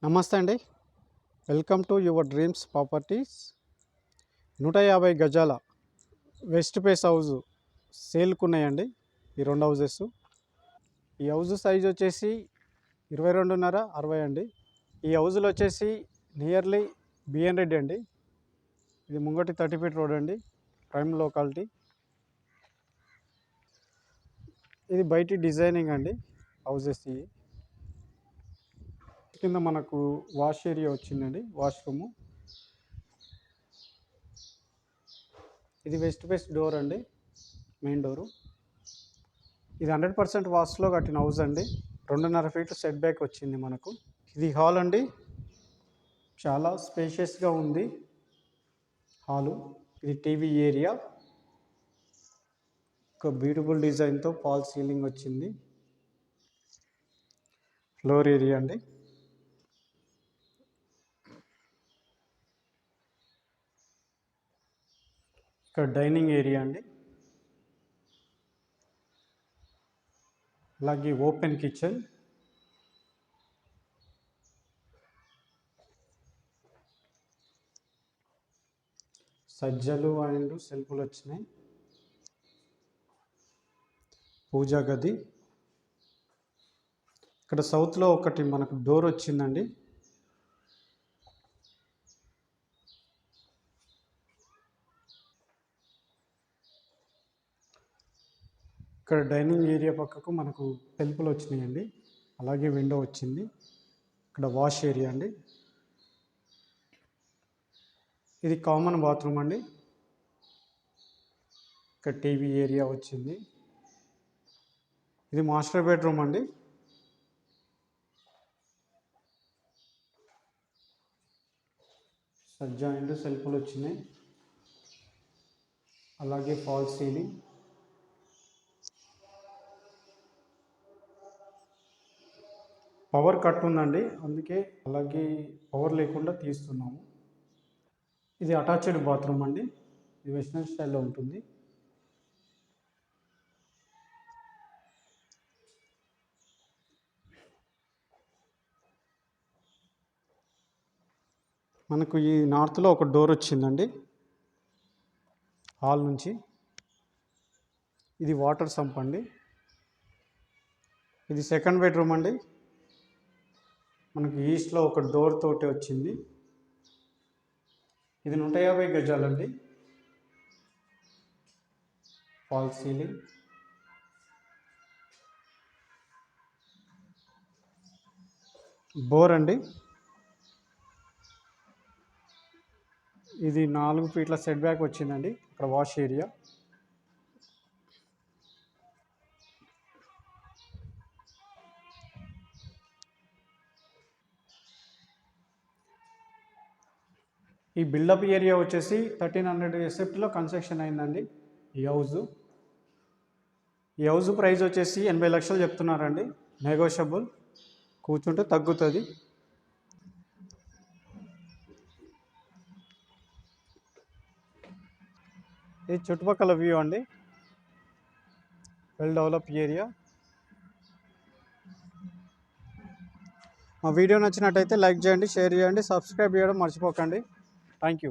నమస్తే అండి. Welcome to your dreams properties. 150 గజాల వెస్ట్ ఫేస్ హౌస్ సేల్కున్నాయండి. ఈ రెండు హౌజెస్. ఈ హౌస్ సైజ్ వచ్చేసి 22.5 60 అండి. ఈ హౌజులు వచ్చేసి నియర్లీ బిఎన్ రెడ్డి అండి. ఇది ముంగటి 30 ఫీట్ రోడ్ అండి, ప్రైమ్ లోకాలిటీ. ఇది బయటి డిజైనింగ్ అండి హౌజెస్. కింద మనకు వాష్ ఏరియా వచ్చిందండి, వాష్రూము. ఇది వెస్ట్ ఫేస్ డోర్ అండి, మెయిన్ డోరు. ఇది 100% వాస్తులో కట్టిన హౌస్ అండి. 2.5 ఫీట్లు సెట్ బ్యాక్ వచ్చింది మనకు. ఇది హాల్ అండి, చాలా స్పేషియస్గా ఉంది హాలు. ఇది టీవీ ఏరియా, ఒక బ్యూటిఫుల్ డిజైన్తో ఫాల్ సీలింగ్ వచ్చింది. ఫ్లోర్ ఏరియా అండి. ఇక్కడ డైనింగ్ ఏరియా అండి, అలాగే ఓపెన్ కిచెన్. సజ్జలు అండ్ సెల్ఫ్లు వచ్చినాయి. పూజా గది. ఇక్కడ సౌత్లో ఒకటి మనకు డోర్ వచ్చిందండి. ఇక్కడ డైనింగ్ ఏరియా పక్కకు మనకు సెల్ఫ్లు వచ్చినాయండి, అలాగే విండో వచ్చింది. ఇక్కడ వాష్ ఏరియా అండి. ఇది కామన్ బాత్రూమ్ అండి. ఇక్కడ టీవీ ఏరియా వచ్చింది. ఇది మాస్టర్ బెడ్రూమ్ అండి. సజ్జా అండ్ సెల్ఫ్లు వచ్చినాయి, అలాగే ఫాల్ సీలింగ్. పవర్ కట్ ఉందండి, అందుకే అలాగే పవర్ లేకుండా తీస్తున్నాము. ఇది అటాచ్డ్ బాత్రూమ్ అండి. ఇది వెస్టర్న్ స్టైల్లో ఉంటుంది. మనకు ఈ నార్త్లో ఒక డోర్ వచ్చిందండి హాల్ నుంచి. ఇది వాటర్ సంప్ అండి. ఇది సెకండ్ బెడ్రూమ్ అండి. మనకు ఈస్ట్లో ఒక డోర్ తోటి వచ్చింది. ఇది 150 గజాలండి. Fall ceiling. బోర్ అండి. ఇది 4 ఫీట్ల సెట్ బ్యాక్ వచ్చిందండి. ఇక్కడ వాష్ ఏరియా. ఈ బిల్డప్ ఏరియా వచ్చేసి 1300 ఎస్ఎఫ్టీలో కన్స్ట్రక్షన్ అయిందండి. ఈ హౌస్ ప్రైస్ వచ్చేసి 80 లక్షలు చెప్తున్నారండి. నెగోషియబుల్, కూర్చుంటే తగ్గుతుంది. ఇది చుట్టుపక్కల వ్యూ అండి, వెల్ డెవలప్ ఏరియా. మా వీడియో నచ్చినట్టయితే లైక్ చేయండి, షేర్ చేయండి, సబ్స్క్రైబ్ చేయడం మర్చిపోకండి. Thank you.